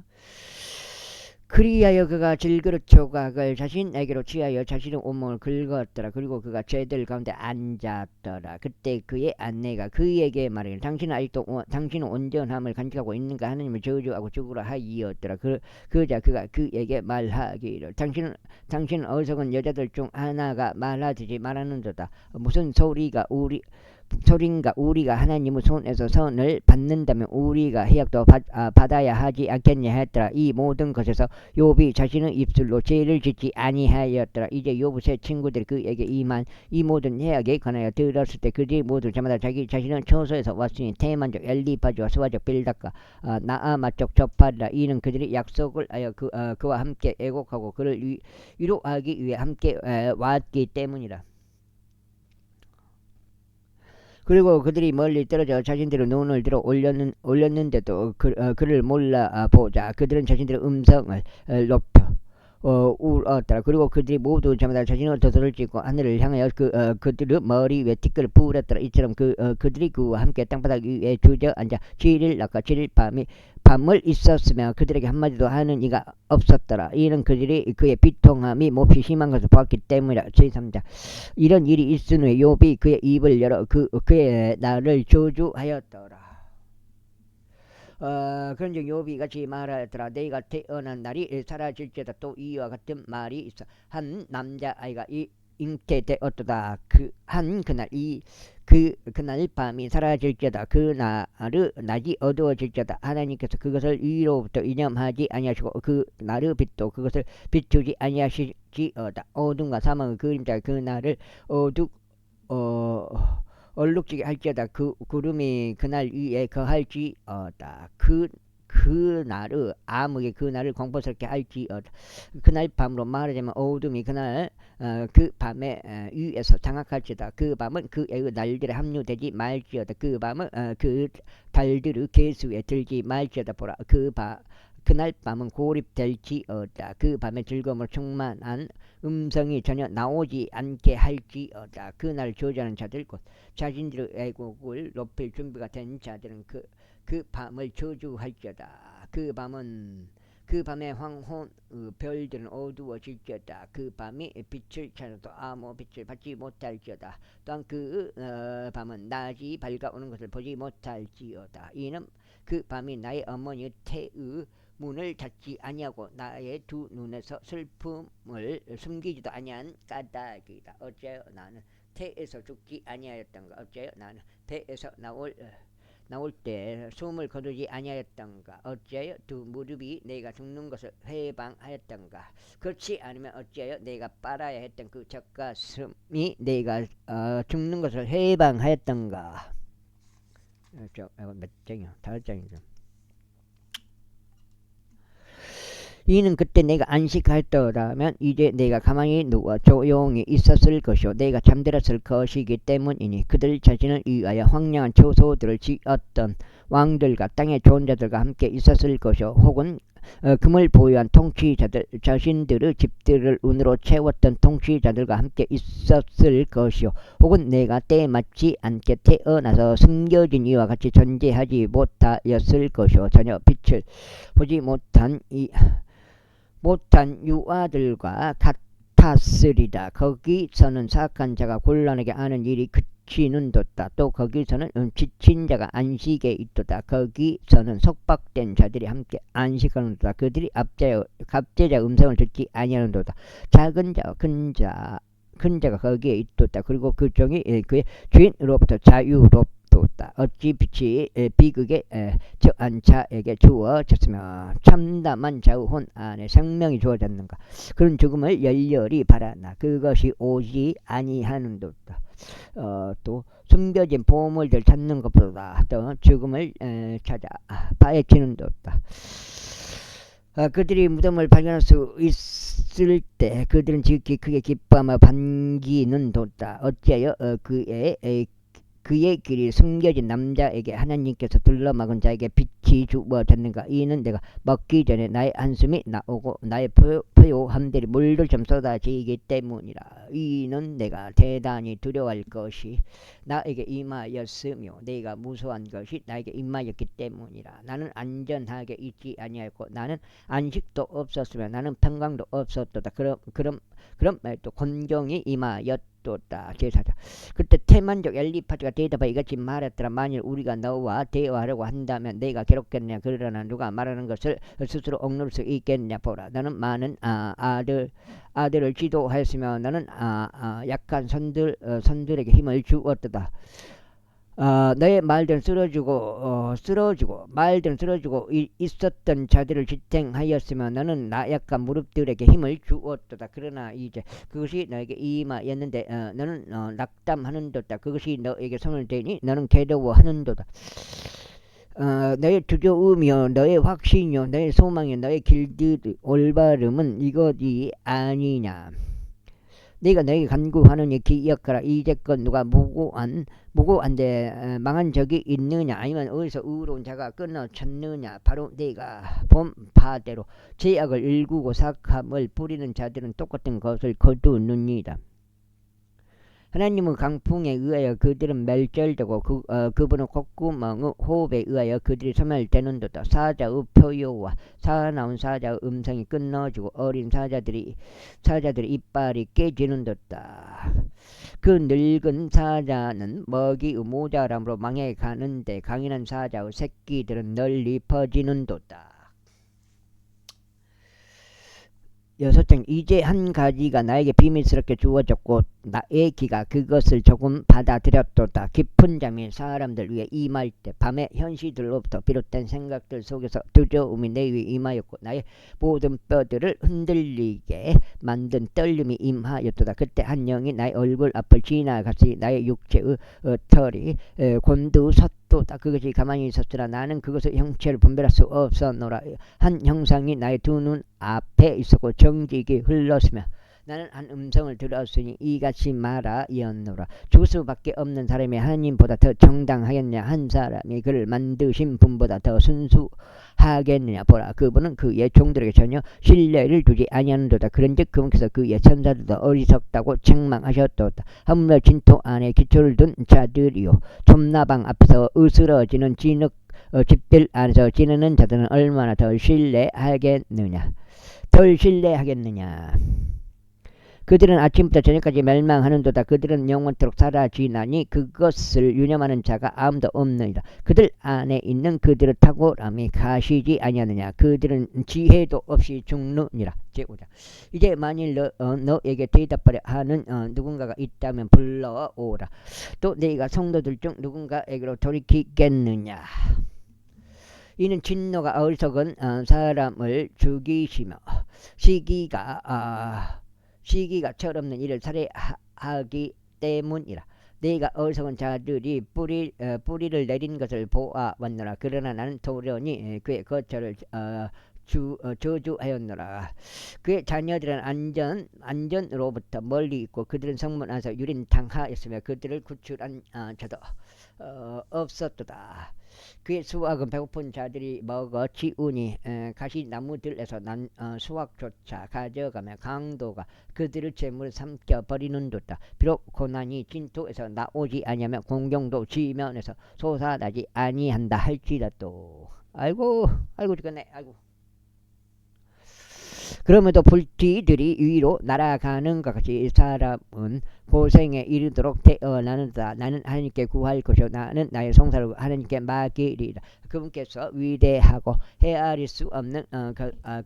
그리하여 그가 질그릇 조각을 자신에게로 취하여 자신의 온몸을 긁었더라. 그리고 그가 죄들 가운데 앉았더라. 그때 그의 아내가 그에게 말하기를 당신은 아직도 당신의 온전함을 간직하고 있는가 하나님을 저주하고 죽으라 하였더라. 그러자 그가 그에게 말하기를 당신은 어리석은 여자들 중 하나가 말하듯이 말하는도다. 무슨 소린가 우리가 하나님의 손에서 선을 받는다면 우리가 해악도 받아야 하지 않겠냐 했더라. 이 모든 것에서 욥이 자신의 입술로 죄를 짓지 아니하였더라. 이제 욥의 세 친구들이 그에게 이 모든 해악에 관하여 들었을 때 그들이 모두 저마다 자기 자신은 처소에서 왔으니 테만족 엘리파즈와 스와족 빌닷과 나아마족 저파리라. 이는 그들이 약속을 하여 그와 함께 애곡하고 그를 위로하기 위해 함께 왔기 때문이라. 그리고 그들이 멀리 떨어져 자신들의 눈을 들어 올렸는데도 그를 몰라보자 그들은 자신들의 음성을 높여 울었더라. 그리고 그들이 모두 저마다 자신의 돛을 찢고 하늘을 향하여 그들의 머리 위에 티끌을 부렸더라. 이처럼 그들이 그와 함께 땅바닥 위에 주저앉아 7일 낮과 7일 밤을 있었으며 그들에게 한마디도 하는 이가 없었더라. 이는 그들이 그의 비통함이 몹시 심한 것을 보았기 때문이라. 제3장. 이런 일이 있은 후에 욥이 그의 입을 열어 그의 나를 저주하였더라. 그런즉 욥이 같이 말하였더라. 내가 태어난 날이 사라질지어다. 또 이와 같은 말이 있어. 한 남자아이가 잉태되었도다. 그날 밤이 사라질지어다. 낮이 어두워질지어다. 하나님께서 그것을 위로부터 이념하지 아니하시고 그 날의 빛도 그것을 비추지 아니하실지어다. 어둠과 사망의 그림자 그날을 얼룩지게 할지어다. 그 구름이 그날 위에 거할지어다. 그날의 암흑의 그날을 공포스럽게 할지어다. 그날 밤으로 말하자면 어둠이 그날 그 밤에 위에서 장악할지어다. 그 밤은 그의 날들에 합류되지 말지어다. 그 밤은 그 달들의 계수에 들지 말지어다. 보라 그날 밤은 고립될지어다. 그 밤에 즐거움으로 충만한 음성이 전혀 나오지 않게 할지어다. 그날 저주하는 자들 곧 자신들의 애곡을 높일 준비가 된 자들은 그 밤을 저주할지어다. 그 밤에 황혼 별들은 어두워질지어다. 그 밤이 빛을 찾아도 아무 빛을 받지 못할지어다. 또한 그 밤은 낮이 밝아오는 것을 보지 못할지어다. 이는 그 밤이 나의 어머니 태의 문을 닫지 아니하고 나의 두 눈에서 슬픔을 숨기지도 아니한 까닭이다. 어째요 나는 태에서 죽지 아니하였던가. 어째요 나는 배에서 나올 때 숨을 거두지 아니하였던가. 어째요 두 무릎이 내가 죽는 것을 회방하였던가. 그렇지 않으면 어째요 내가 빨아야 했던 그 젖가슴이 내가 죽는 것을 회방하였던가. 몇 장이야? 5장이죠. 이는 그때 내가 안식하였더라면 이제 내가 가만히 누워 조용히 있었을 것이요 내가 잠들었을 것이기 때문이니 그들 자신을 위하여 황량한 초소들을 지었던 왕들과 땅의 좋은 자들과 함께 있었을 것이요 혹은 금을 보유한 통치자들 자신들의 집들을 운으로 채웠던 통치자들과 함께 있었을 것이요 혹은 내가 때에 맞지 않게 태어나서 숨겨진 이와 같이 존재하지 못하였을 것이요 전혀 빛을 보지 못한 유아들과 같았으리다. 거기서는 사악한 자가 곤란하게 하는 일이 그치는 돋다. 또 거기서는 지친 자가 안식에 있도다. 거기서는 속박된 자들이 함께 안식하는도다. 그들이 갑제자 음성을 듣지 아니하는도다. 작은 자와 큰 자가 거기에 있도다. 그리고 그 종이 그의 주인으로부터 자유롭다. 어찌 빛이 비극에 처한 자에게 주어졌으며 참담한 자의 안에 생명이 주어졌는가. 그런 죽음을 열렬히 바라나 그것이 오지 아니하는도다. 또 숨겨진 보물들 찾는 것보다 또 죽음을 찾아 파헤치는도다. 그들이 무덤을 발견할 수 있을 때 그들은 지극히 크게 기뻐하며 반기는도다. 어찌하여 그의 길이 숨겨진 남자에게 하나님께서 둘러막은 자에게 빛이 주어졌는가. 이는 내가 먹기 전에 나의 한숨이 나오고 나의 포효함들이 물들처럼 쏟아지기 때문이라. 이는 내가 대단히 두려워할 것이 나에게 임하였으며 내가 무서워한 것이 나에게 임하였기 때문이라. 나는 안전하게 있지 아니하였고 나는 안식도 없었으며 나는 평강도 없었도다. 그럼 또 곤경이 임하였도다. 제사장 그때 태만족 엘리파즈가 대답하여 이같이 말했더라. 만일 우리가 너와 대화하려고 한다면 내가 괴롭겠냐. 그러나 누가 말하는 것을 스스로 억누를 수 있겠냐. 보라 너는 많은 아들을 지도하였으며 너는 약한 선들에게 힘을 주었도다. 너의 말들은 쓰러지고 있었던 자들을 지탱하였으며 너는 나약한 무릎들에게 힘을 주었도다. 그러나 이제 그것이 너에게 임하였는데 너는 낙담하는도다. 그것이 너에게 손을 대니 너는 괴로워하는도다. 너의 두려움이요 너의 확신이요 너의 소망이요 너의 길들의 올바름은 이것이 아니냐. 네가 너에게 간구하느니 기억하라. 이제껏 누가 무고한데 망한 적이 있느냐. 아니면 어디서 의로운 자가 끊어졌느냐. 바로 네가 본 바대로 죄악을 일구고 사악함을 부리는 자들은 똑같은 것을 거두느니라. 하나님은 강풍에 의하여 그들은 멸절되고 그분은 콧구멍의 호흡에 의하여 그들이 소멸되는도다. 사자의 표효와 사나운 사자의 음성이 끊어지고 어린 사자들의 이빨이 깨지는도다. 그 늙은 사자는 먹이의 모자람으로 망해가는데 강인한 사자의 새끼들은 널리 퍼지는도다. 6장 이제 한 가지가 나에게 비밀스럽게 주어졌고 나의 귀가 그것을 조금 받아들였도다. 깊은 잠이 사람들 위해 임할 때 밤에 현시들로부터 비롯된 생각들 속에서 두려움이 내 위에 임하였고 나의 모든 뼈들을 흔들리게 만든 떨림이 임하였도다. 그때 한 영이 나의 얼굴 앞을 지나갔으니 나의 육체의 털이 곤두섰도다. 그것이 가만히 있었으나 나는 그것의 형체를 분별할 수 없었노라. 한 형상이 나의 두 눈 앞에 있었고 정직이 흘렀으며 나는 한 음성을 들었으니 이같이 말하였노라. 죽을 수밖에 없는 사람이 하나님보다 더 정당하겠냐. 한 사람이 그를 만드신 분보다 더 순수하겠느냐. 보라 그분은 그의 종들에게 전혀 신뢰를 두지 아니하는도다. 그런즉 그분께서 그의 천사들도 어리석다고 책망하셨도다. 하물며 진토 안에 기초를 둔 자들이요 좁나방 앞에서 으스러지는 집들 안에서 지내는 자들은 얼마나 덜 신뢰하겠느냐. 그들은 아침부터 저녁까지 멸망하는도다. 그들은 영원토록 사라지나니 그것을 유념하는 자가 아무도 없느니라. 그들 안에 있는 그들의 탁월함이 가시지 아니하느냐. 그들은 지혜도 없이 죽느니라. 제5장. 이제 만일 너에게 대답하려 하는 누군가가 있다면 불러오라. 또 네가 성도들 중 누군가에게로 돌이키겠느냐. 이는 진노가 어리석은 사람을 죽이시며 시기가 철없는 이를 살해하기 때문이라. 네가 어리석은 자들이 뿌리를 내린 것을 보아왔노라. 그러나 나는 도련히 그의 거처를 저주하였노라. 그의 자녀들은 안전으로부터 멀리 있고 그들은 성문 안에서 유린당하였으며 그들을 구출한 자도 없었도다. 그의 수확은 배고픈 자들이 먹어 치우니 가시나무들에서 난 수확조차 가져가며 강도가 그들을 재물 삼켜 버리는도다. 비록 고난이 진토에서 나오지 아니하며 공경도 지면에서 솟아나지 아니한다 할지라도. 아이고 죽겠네. 아이고. 그럼에도 불티들이 위로 날아가는 것 같이 사람은 고생에 이르도록 태어나는다. 나는 하나님께 구할 것이요 나는 나의 성사를 하나님께 맡기리라. 그분께서 위대하고 헤아릴 수 없는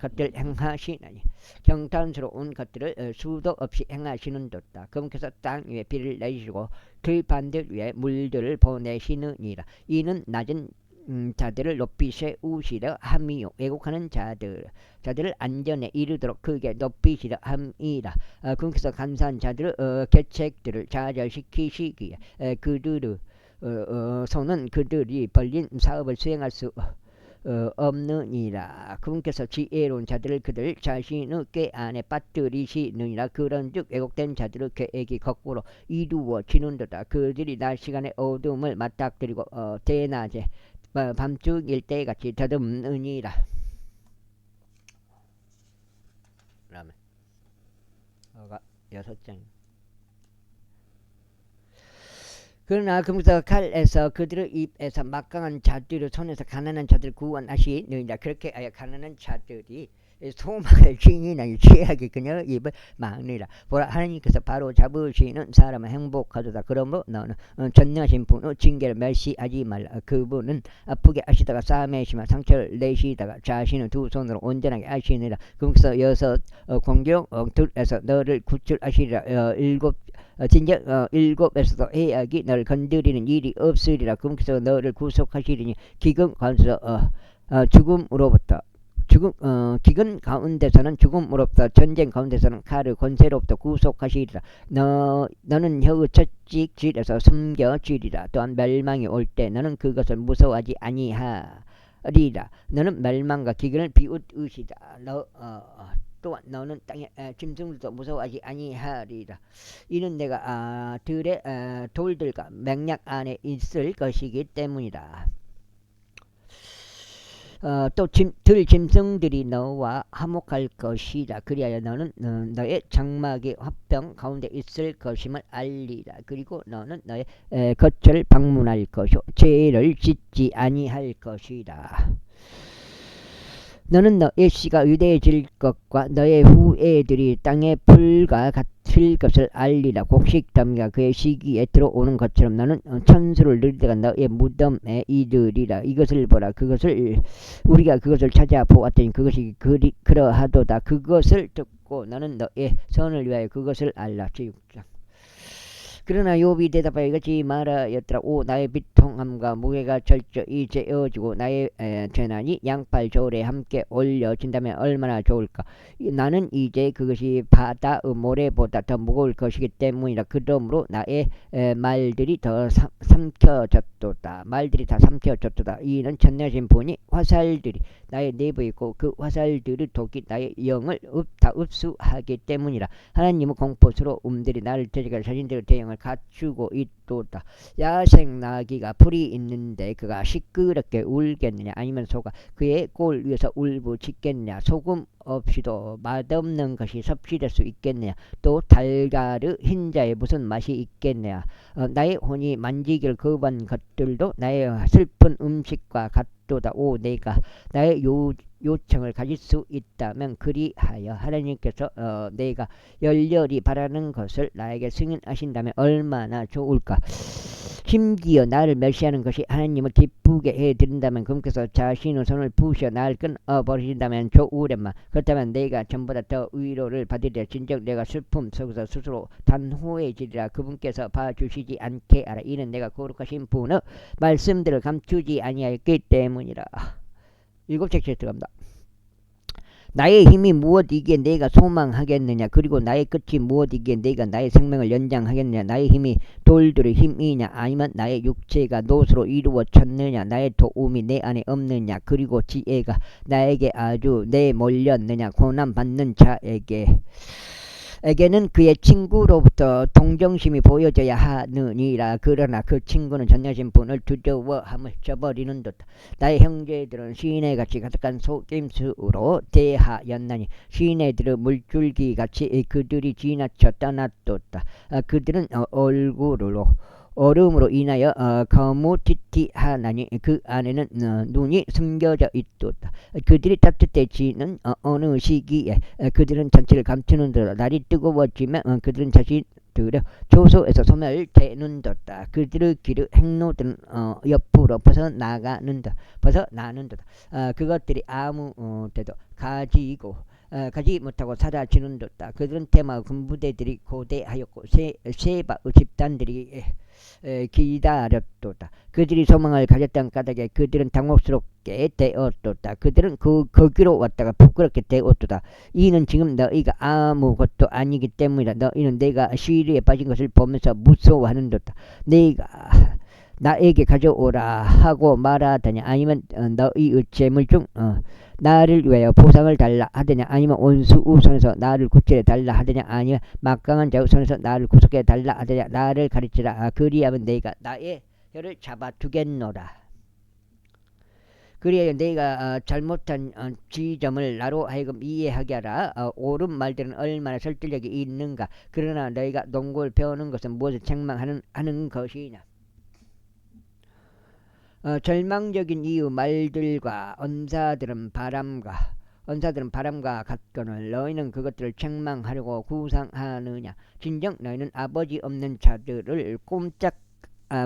것들 행하시나니 경탄스러운 것들을 수도 없이 행하시는도다. 그분께서 땅 위에 비를 내리시고 들판들 위에 물들을 보내시느니라. 이는 낮은 자들을 높이 세우시려 함이요 왜곡하는 자들을 안전에 이르도록 크게 높이시려 함이라. 그분께서 감사한 자들의 계책들을 좌절시키시기에 그들의 손은 그들이 벌린 사업을 수행할 수 없느니라. 그분께서 지혜로운 자들을 그들 자신의 꾀 안에 빠뜨리시느니라. 그런즉 왜곡된 자들의 계획이 거꾸로 이루어지는도다. 그들이 낮 시간에 어둠을 맞닥뜨리고 대낮에 밤중 일대같이 더듬느니라. 라면 6장. 그러나 그분께서 칼에서 그들의 입에서 막강한 자들의 손에서 가난한 자들을 구원하시느니라. 그렇게 하여 가난한 자들이 소망을 지니나니 죄악이 그녀의 입을 막느니라. 보라 하나님께서 바로 잡으시는 사람은 행복하도다. 그러므로 너는 전능하신 분의 징계를 멸시하지 말라. 그분은 아프게 하시다가 싸매시며 상처를 내시다가 자신의 두 손으로 온전하게 하시느니라. 그분께서 6 공경들에서 너를 구출하시리라. 진정 7에서도 해악이 너를 건드리는 일이 없으리라. 그분께서 너를 구속하시리니 기근 가운데서 기근 가운데서는 죽음으로부터 전쟁 가운데서는 칼의 권세로부터 구속하시리라. 너는 혀의 채찍질에서 숨겨지리라. 또한 멸망이 올 때 너는 그것을 무서워하지 아니하리라. 너는 멸망과 기근을 비웃으시다. 또한 너는 땅의 짐승들도 무서워하지 아니하리라. 이는 내가 들의 돌들과 맹약 안에 있을 것이기 때문이다. 또 들 짐승들이 너와 화목할 것이라. 그리하여 너는 너의 장막의 화병 가운데 있을 것임을 알리라. 그리고 너는 너의 거처를 방문할 것이요 죄를 짓지 아니할 것이라. 너는 너의 씨가 위대해질 것과 너의 후예들이 땅의 풀과 같을 것을 알리라. 곡식더미가 그의 시기에 들어오는 것처럼 너는 천수를 누리다가 너의 무덤에 이르리라. 이것을 보라. 우리가 그것을 찾아보았더니 그것이 그러하도다. 그것을 듣고 너는 너의 선을 위하여 그것을 알라. 제6장. 그러나 욥이 대답하여 이같이 말하였더라. 오 나의 비통함과 무게가 철저히 재어지고 나의 재난이 양팔 저울에 함께 올려진다면 얼마나 좋을까. 나는 이제 그것이 바다의 모래보다 더 무거울 것이기 때문이라. 그러므로 나의 말들이 다 삼켜졌도다. 이는 전능하신 분이 화살들이 나의 내부에 있고 그 화살들의 독이 나의 영을 다 흡수하기 때문이라. 하나님의 공포스러움들이 나를 저지가 자신들의 대형을 갖추고 있도다. 야생 나귀가 풀이 있는데 그가 시끄럽게 울겠느냐. 아니면 소가 그의 꼴 위에서 울부짖겠느냐. 소금 없이도 맛없는 것이 섭취될 수 있겠느냐. 또 달걀의 흰자에 무슨 맛이 있겠느냐. 나의 혼이 만지기를 거부한 것들도 나의 슬픈 음식과 같도다. 있도다. 오 내가 나의 요청을 가질 수 있다면 그리하여 하나님께서 내가 열렬히 바라는 것을 나에게 승인하신다면 얼마나 좋을까. 심지어 나를 멸시하는 것이 하나님을 기쁘게 해드린다면 그분께서 자신의 손을 부으셔 나를 끊어버리신다면 좋으련만. 그렇다면 내가 전보다 더 위로를 받으리라. 진정 내가 슬픔 속에서 스스로 단호해지리라. 그분께서 봐주시지 않게 하라. 이는 내가 거룩하신 분의 말씀들을 감추지 아니하였기 때문이라. 7째 들어갑니다. 나의 힘이 무엇이기에 내가 소망하겠느냐. 그리고 나의 끝이 무엇이기에 내가 나의 생명을 연장하겠느냐. 나의 힘이 돌들의 힘이냐 아니면 나의 육체가 노수로 이루어졌느냐. 나의 도움이 내 안에 없느냐. 그리고 지혜가 나에게 아주 내몰렸느냐. 고난받는 자에게는 그의 친구로부터 동정심이 보여져야 하느니라. 그러나 그 친구는 전능하신 분을 두려워함을 저버리는 듯. 나의 형제들은 시내같이 가득한 속임수로 대하였나니 시내들의 물줄기같이 그들이 지나쳐 떠났도다. 그들은 얼음으로 인하여 거무튀튀하나니 그 안에는 눈이 숨겨져 있도다. 그들이 따뜻해지는 어느 시기에 그들은 전체를 감추는도다. 날이 뜨거워지면 그들은 자신들의 조소에서 소멸되는도다. 그들의 길의 행로들은 옆으로 벗어나는도다. 그것들이 아무 때도 가지 못하고 사라지는도다. 그들은 테마의 군부대들이 고대하였고 세바의 집단들이 기다렸도다. 그들이 소망을 가졌던 까닭에 그들은 당혹스럽게 되었도다. 그들은 거기로 왔다가 부끄럽게 되었도다. 이는 지금 너희가 아무것도 아니기 때문이다. 너희는 내가 시리에 빠진 것을 보면서 무서워하는도다. 내가 나에게 가져오라 하고 말하더냐. 아니면 너희의 재물 중 나를 위하여 보상을 달라 하더냐. 아니면 원수의 손에서 나를 구출해 달라 하더냐. 아니면 막강한 자의 손에서 나를 구속해 달라 하더냐. 나를 가르치라. 그리하면 내가 나의 혀를 잡아두겠노라. 그리하여 내가 잘못한 지점을 나로 하여금 이해하게 하라. 옳은 말들은 얼마나 설득력이 있는가. 그러나 너희가 농고를 배우는 것은 무엇을 책망하는 것이냐. 절망적인 이유 말들과 언사들은 바람과 같거늘 너희는 그것들을 책망하려고 구상하느냐. 진정 너희는 아버지 없는 자들을 꼼짝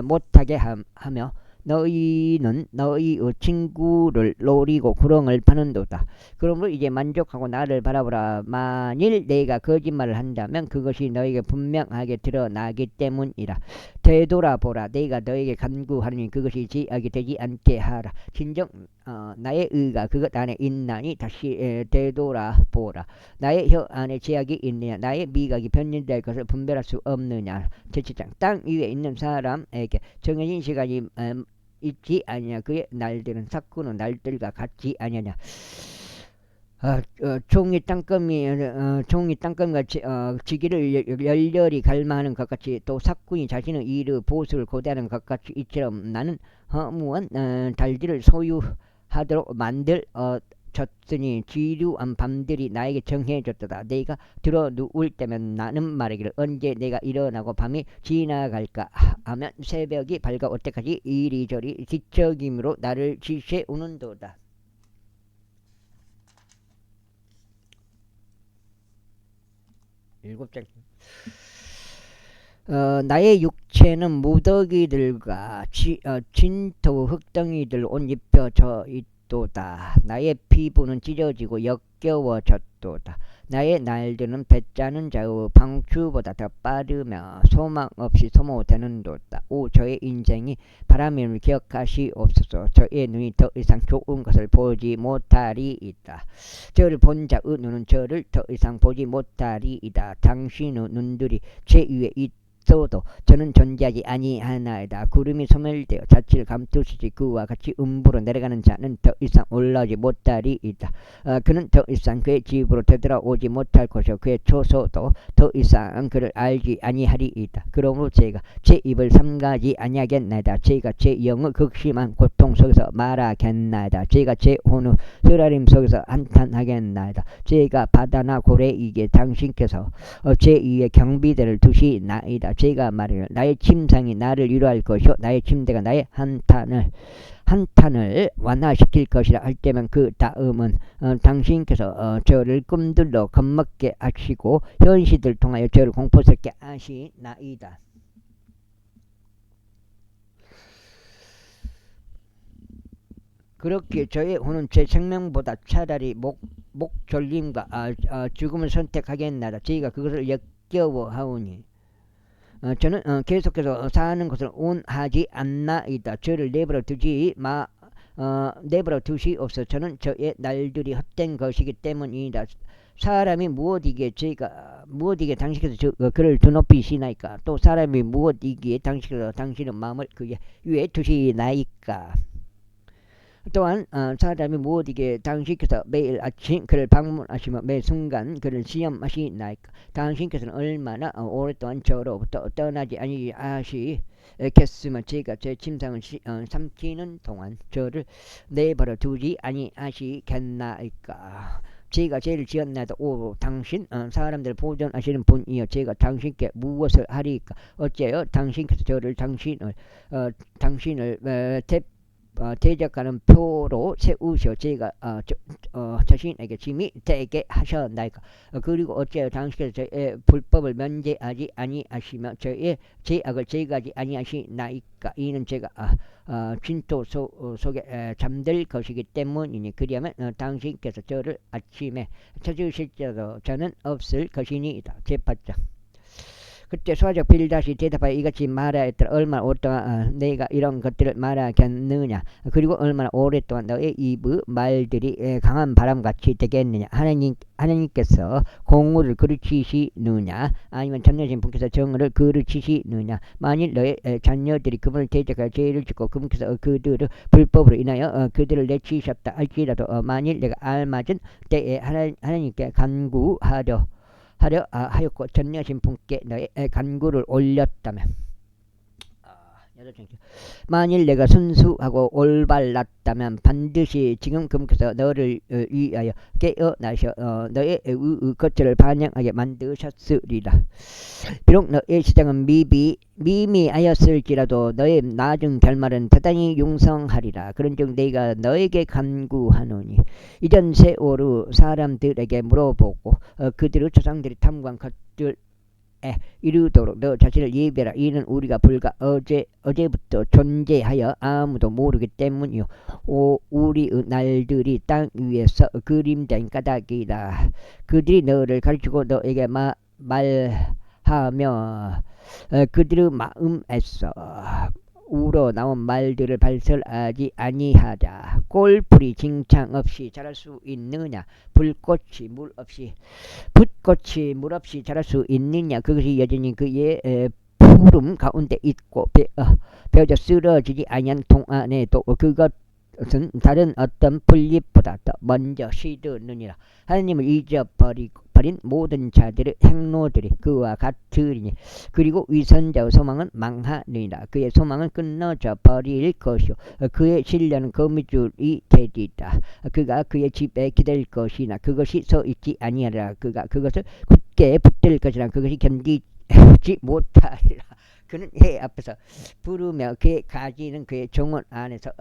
못하게 하며 너희는 너희의 친구를 노리고 구렁을 파는도다. 그러므로 이제 만족하고 나를 바라보라. 만일 내가 거짓말을 한다면 그것이 너에게 분명하게 드러나기 때문이라. 되돌아보라. 내가 너에게 간구하니 그것이 지악이 되지 않게 하라. 진정 나의 의가 그것 안에 있나니 다시 되돌아보라. 나의 혀 안에 제약이 있느냐. 나의 미각이 변질될 것을 분별할 수 없느냐. 제7장 땅 위에 있는 사람에게 정해진 시간이 있지 아니냐. 그의 날들은 삭구는 날들과 같지 아니냐. 종이 땅거미같이 지기를 열렬히 갈망하는 것 같이 또 삭군이 자신의 일의 보수를 고대하는 것 같이 이처럼 나는 허무한 달들을 소유하도록 졌으니 지루한 밤들이 나에게 정해졌도다. 내가 들어 누울 때면 나는 말하기를 언제 내가 일어나고 밤이 지나갈까 하면 새벽이 밝아올 때까지 이리저리 뒤척임으로 나를 지새우는도다. 일곱 장. 나의 육체는 무더기들과 진토 흙덩이들 옷 입혀져 있도다. 나의 피부는 찢어지고 역겨워졌도다. 나의 날들은 배짜는 자의 방추보다 더 빠르며 소망 없이 소모되는도다. 오 저의 인생이 바람임을 기억하시옵소서. 저의 눈이 더 이상 좋은 것을 보지 못하리이다. 저를 본 자의 눈은 저를 더 이상 보지 못하리이다. 당신의 눈들이 제 위에 있어도 저는 존재하지 아니하나이다. 구름이 소멸되어 자취를 감투시지 그와 같이 음부로 내려가는 자는 더 이상 올라오지 못하리이다. 그는 더 이상 그의 집으로 되돌아오지 못할 것이요 그의 초소도 더 이상 그를 알지 아니하리이다. 그러므로 제가 제 입을 삼가지 아니하겠나이다. 제가 제 영의 극심한 고통 속에서 말하겠나이다. 제가 제 혼의 쓰라림 속에서 한탄하겠나이다. 제가 바다나 고래이기에 당신께서 제 위에 경비대를 두시나이다. 제가 말하기를 나의 침상이 나를 위로할 것이요 나의 침대가 나의 한탄을 완화시킬 것이라 할 때면 그 다음은 당신께서 저를 꿈들로 겁먹게 하시고 현시들 통하여 저를 공포스럽게 하시나이다. 그렇게 저의 혼은 제 생명보다 차라리 목졸림과 죽음을 선택하겠나이다. 저희가 그것을 역겨워하오니 저는 계속해서 사는 것을 원하지 않나이다. 저를 내버려 두시옵소서. 저는 저의 날들이 헛된 것이기 때문이다. 사람이 무엇이기에 당신께서 그를 드높이시나이까? 또 사람이 무엇이기에 당신께서 당신의 마음을 그 위에 두시나이까? 또한 사람이 무엇이기에 당신께서 매일 아침 그를 방문하시며 매 순간 그를 시험하시나이까? 당신께서는 얼마나 오랫동안 저로부터 떠나지 아니하시겠으며 제가 제 침상을 삼키는 동안 저를 내버려 두지 아니하시겠나이까? 제가 죄를 지었나이다. 오 당신 사람들을 보존하시는 분이여 제가 당신께 무엇을 하리까? 어째요 당신께서 저를 당신을 대적하는 표로 세우셔 제가 자신에게 짐이 되게 하셨나이까? 그리고 어째요 당신께서 저의 불법을 면제하지 아니하시며 저의 죄악을 제거하지 아니하시나이까? 이는 제가 진토 속에 잠들 것이기 때문이니 그리하면 당신께서 저를 아침에 찾으실지라도 저는 없을 것이니이다. 제8장 그때 소아적 빌다시 대답하여 이같이 말하였더라. 얼마나 오랫동안 내가 이런 것들을 말하겠느냐? 그리고 얼마나 오랫동안 너의 입의 말들이 강한 바람같이 되겠느냐? 하나님께서 공의를 그르치시느냐? 아니면 전능하신 분께서 정의를 그르치시느냐? 만일 너의 자녀들이 그분을 대적하여 죄를 짓고 그분께서 그들을 불법으로 인하여 그들을 내치셨다 할지라도 만일 내가 알맞은 때에 하나님께 간구하였고 전능하신 분께 너의 간구를 올렸다면 만일 내가 순수하고 올바랐다면 반드시 지금 그분께서 너를 위하여 깨어나셔 너의 것들을 반영하게 만드셨으리라. 비록 너의 시장은 미미하였을지라도 너의 나중 결말은 대단히 융성하리라. 그런즉 내가 너에게 간구하노니 이전 세월의 사람들에게 물어보고 그들의 조상들이 탐구한 것들 이르도록 너 자신을 예배하라. 이는 우리가 불과 어제부터 존재하여 아무도 모르기 때문이요 우리의 날들이 땅 위에서 그림자인 까닭이라. 그들이 너를 가르치고 너에게 말하며 그들의 마음에서 우러나온 말들을 발설하지 아니하자. 꼴풀이 징창 없이 자랄 수 있느냐? 붓꽃이 물 없이 자랄 수 있느냐? 그것이 여전히 그의 푸름 가운데 있고 베어져 쓰러지지 아니한 동안에도 그것은 다른 어떤 풀잎보다 더 먼저 시드느니라. 하나님을 잊어버린 모든 자들의 행로들이 그와 같으리니 그리고 위선자의 소망은 망하느니라. 그의 소망은 끊어져 버릴 것이요 그의 신뢰는 거미줄이 되리라. 그가 그의 집에 기댈 것이나 그것이 서 있지 아니하리라. 그가 그것을 굳게 붙들 것이나 그것이 견디지 못하리라. 그는 해 앞에서 부르며 그의 가지는 그의 정원 안에서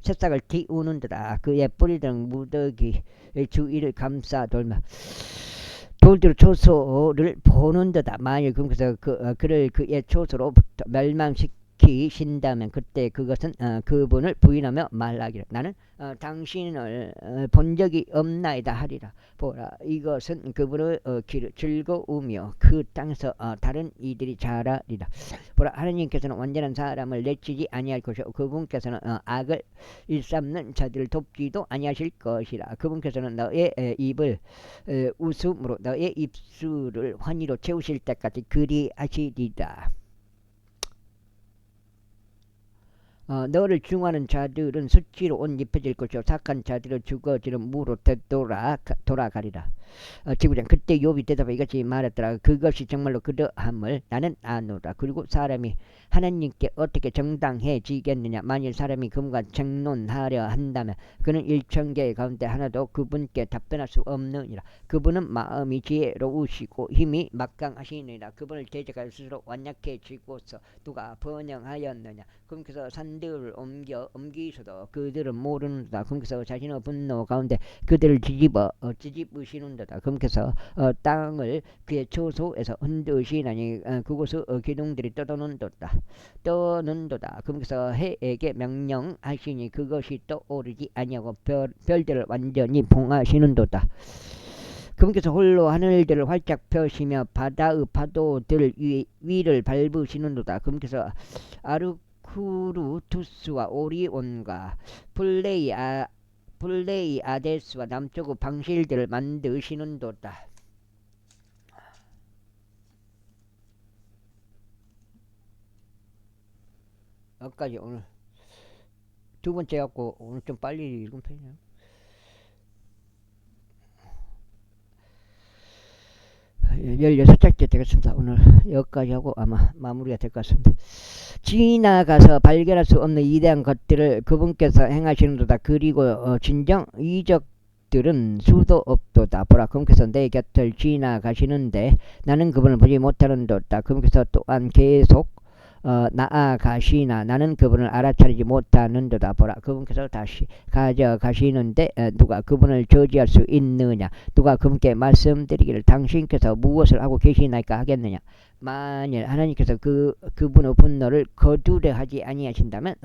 새싹을 틔우는 듯아. 그의 뿌리등 무더기 주위를 감싸 돌며 돌들의 초소를 보는 듯아. 만일 그분께서 그를 그의 초소로부터 멸망시키신다면 그때 그것은 그분을 부인하며 말하기를 나는 당신을 본 적이 없나이다 하리라. 보라 이것은 그분의 길을 즐거우며 그 땅에서 다른 이들이 자라리라. 보라 하나님께서는 완전한 사람을 내치지 아니할 것이요 그분께서는 악을 일삼는 자들을 돕지도 아니하실 것이라. 그분께서는 너의 입을 웃음으로 너의 입술을 환희로 채우실 때까지 그리하시리라. 너를 중하는 자들은 수치로 옷 입혀질 것이요 착한 자들은 죽어지는 무로 돌아가리라. 지구장 그때 욥이 대답해 이같이 말했더라. 그것이 정말로 그러함을 나는 아노라. 그리고 사람이 하나님께 어떻게 정당해지겠느냐. 만일 사람이 그분과 정론하려 한다면 그는 일천개 가운데 하나도 그분께 답변할 수 없느니라. 그분은 마음이 지혜로우시고 힘이 막강하시니라. 그분을 대적할 스스로 완약해지고서 누가 번영하였느냐. 그분께서 산들을 옮기셔도 그들은 모르는도다. 그분께서 자신의 분노 가운데 그들을 뒤집으시는도다. 그분께서 땅을 그의 초소에서 흔드시나니 그곳의 기둥들이 떠는도다. 그분께서 해에게 명령하시니 그것이 떠오르지 아니하고 별들을 완전히 봉하시는도다. 그분께서 홀로 하늘들을 활짝 펴시며 바다의 파도들 위를 밟으시는도다. 그분께서 아르쿠루투스와 오리온과 플레이아데스와 남쪽의 방실들을 만드시는도다. 여기까지 오늘 두 번째 갖고 오늘 좀 빨리 읽은 편이네요. 16장째 되겠습니다. 오늘 여기까지 하고 아마 마무리가 될 것 같습니다. 지나가서 발견할 수 없는 위대한 것들을 그분께서 행하시는도다. 그리고 진정 이적들은 수도 없도다. 보라, 그분께서 내 곁을 지나가시는데 나는 그분을 보지 못하는도다. 그분께서 또한 계속 나아가시나 나는 그분을 알아차리지 못하는도다. 보라, 그분께서 다시 가져가시는데 누가 그분을 저지할 수 있느냐. 누가 그분께 말씀드리기를 당신께서 무엇을 하고 계시나이까 하겠느냐. 만일 하나님께서 그분의 분노를 거두려 하지 아니하신다면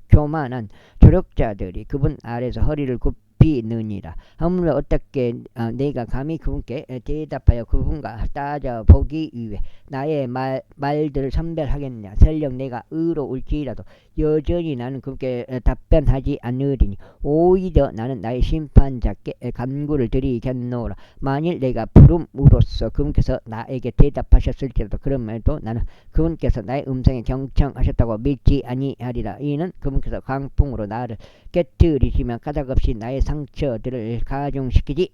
교만한 조력자들이 그분 아래서 허리를 굽히느니라. 하물며 어떻게 내가 감히 그분께 대답하여 그분과 따져보기 위해 나의 말들을 선별하겠느냐. 설령 내가 의로울지라도 여전히 나는 그분께 답변하지 않으리니 오히려 나는 나의 심판자께 간구를 드리겠노라. 만일 내가 부름으로써 그분께서 나에게 대답하셨을지라도 그럼에도 나는 그분께서 나의 음성에 경청하셨다고 믿지 아니하리라. 이는 그분께서 강풍으로 나를 깨뜨리시며 까닭없이 나의 상처들을 가중시키기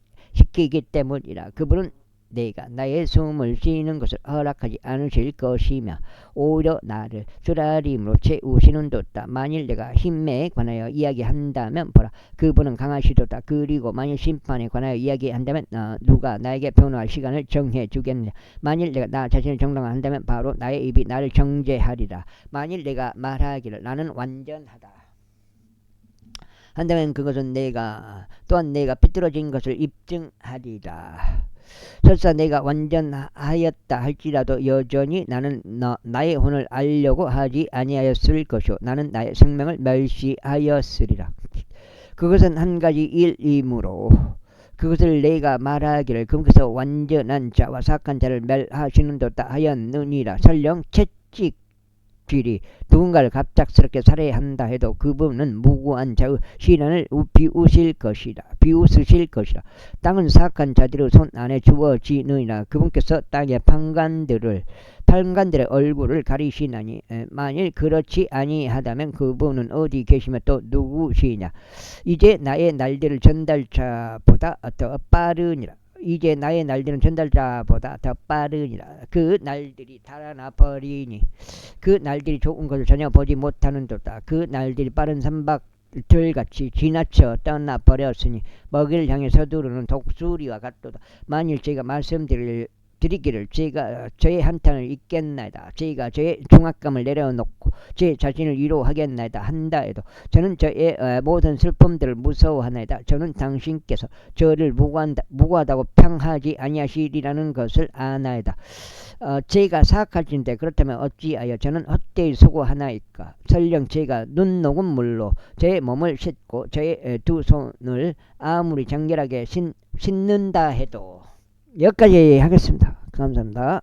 때문이라. 그분은 내가 나의 숨을 쉬는 것을 허락하지 않으실 것이며 오히려 나를 쓰라림으로 채우시는도다. 만일 내가 힘에 관하여 이야기한다면 보라, 그분은 강하시도다. 그리고 만일 심판에 관하여 이야기한다면 누가 나에게 변호할 시간을 정해 주겠느냐. 만일 내가 나 자신을 정당화한다면 바로 나의 입이 나를 정죄하리라. 만일 내가 말하기를 나는 완전하다 한다면 그것은 또한 내가 삐뚤어진 것을 입증하리라. 설사 내가 완전하였다 할지라도 여전히 나는 나의 혼을 알려고 하지 아니하였을 것이요 나는 나의 생명을 멸시하였으리라. 그것은 한 가지 일이므로 그것을 내가 말하기를 그분께서 완전한 자와 사악한 자를 멸하시는도다 하였느니라. 설령 채찍질이 누군가를 갑작스럽게 살해한다 해도 그분은 무고한 자의 시련을 비웃으실 것이라. 땅은 사악한 자들의 손 안에 주어지느니라. 그분께서 땅의 판관들의 얼굴을 가리시나니 만일 그렇지 아니하다면 그분은 어디 계시며 또 누구시냐. 이제 나의 날들을 전달자보다 더 빠르니라. 그 날들이 달아나 버리니 그 날들이 좋은 것을 전혀 보지 못하는도다. 그 날들이 빠른 산박들같이 지나쳐 떠나버렸으니 먹이를 향해 서두르는 독수리와 같도다. 만일 제가 말씀드리기를 제가 저의 한탄을 잊겠나이다. 제가 저의 중압감을 내려놓고 제 자신을 위로하겠나이다 한다 해도 저는 저의 모든 슬픔들을 무서워하나이다. 저는 당신께서 저를 무고하다고 평하지 아니하시리라는 것을 아나이다. 제가 사악할진데 그렇다면 어찌하여 저는 헛되이 수고하나이까. 설령 제가 눈 녹은 물로 제 몸을 씻고 저의 두 손을 아무리 정결하게 씻는다 해도. 여기까지 하겠습니다. 감사합니다.